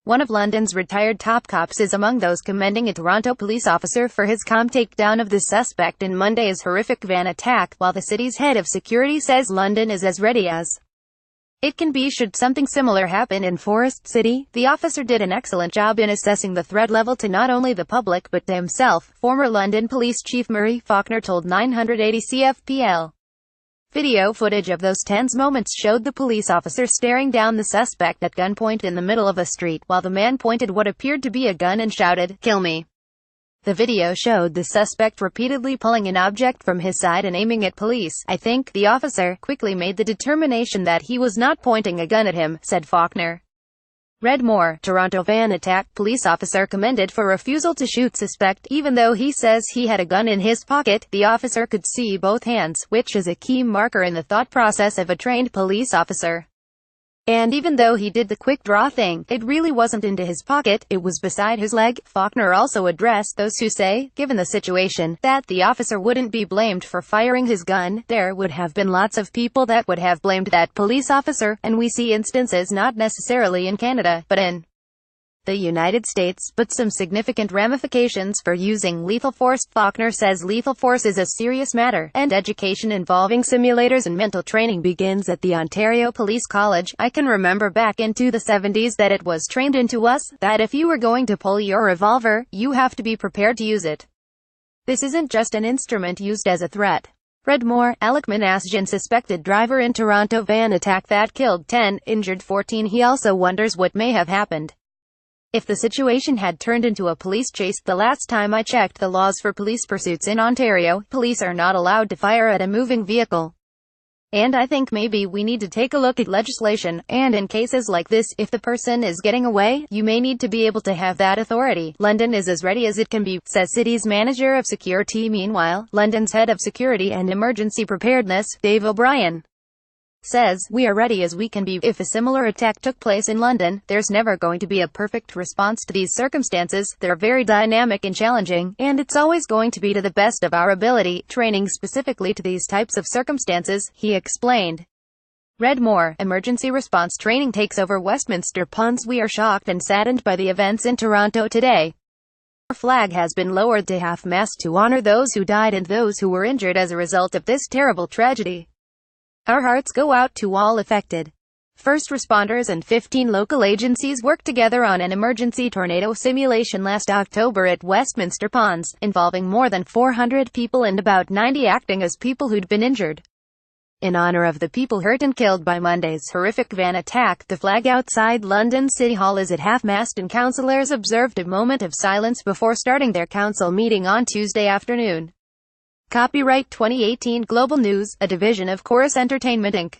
One of London's retired top cops is among those commending a Toronto police officer for his calm takedown of the suspect in Monday's horrific van attack, while the city's head of security says London is as ready as it can be should something similar happen in Forest City. The officer did an excellent job in assessing the threat level to not only the public but to himself, former London Police Chief Murray Faulkner told 980 CFPL. Video footage of those tense moments showed the police officer staring down the suspect at gunpoint in the middle of a street, while the man pointed what appeared to be a gun and shouted, "Kill me." The video showed the suspect repeatedly pulling an object from his side and aiming at police. "I think," the officer quickly made the determination that he was not pointing a gun at him, said Faulkner. Redmore, Toronto van attack police officer commended for refusal to shoot suspect. Even though he says he had a gun in his pocket, the officer could see both hands, which is a key marker in the thought process of a trained police officer. And even though he did the quick draw thing, it really wasn't into his pocket, it was beside his leg. Faulkner also addressed those who say, given the situation, that the officer wouldn't be blamed for firing his gun. There would have been lots of people that would have blamed that police officer, and we see instances not necessarily in Canada, but in the United States, but some significant ramifications for using lethal force. Faulkner says lethal force is a serious matter, and education involving simulators and mental training begins at the Ontario Police College. "I can remember back into the 70s that it was trained into us, that if you were going to pull your revolver, you have to be prepared to use it. This isn't just an instrument used as a threat." Redmore, Alec Manasjian, suspected driver in Toronto van attack that killed 10, injured 14. He also wonders what may have happened if the situation had turned into a police chase. "The last time I checked the laws for police pursuits in Ontario, police are not allowed to fire at a moving vehicle. And I think maybe we need to take a look at legislation, and in cases like this, if the person is getting away, you may need to be able to have that authority. London is as ready as it can be," says city's manager of security. Meanwhile, London's head of security and emergency preparedness, Dave O'Brien, says, "We are ready as we can be. If a similar attack took place in London, there's never going to be a perfect response to these circumstances. They're very dynamic and challenging, and it's always going to be to the best of our ability, training specifically to these types of circumstances," he explained. Redmore, emergency response training takes over Westminster Ponds. "We are shocked and saddened by the events in Toronto today. Our flag has been lowered to half-mast to honor those who died and those who were injured as a result of this terrible tragedy. Our hearts go out to all affected." First responders and 15 local agencies worked together on an emergency tornado simulation last October at Westminster Ponds, involving more than 400 people and about 90 acting as people who'd been injured. In honor of the people hurt and killed by Monday's horrific van attack, the flag outside London City Hall is at half-mast, and councillors observed a moment of silence before starting their council meeting on Tuesday afternoon. Copyright 2018 Global News, a division of Chorus Entertainment Inc.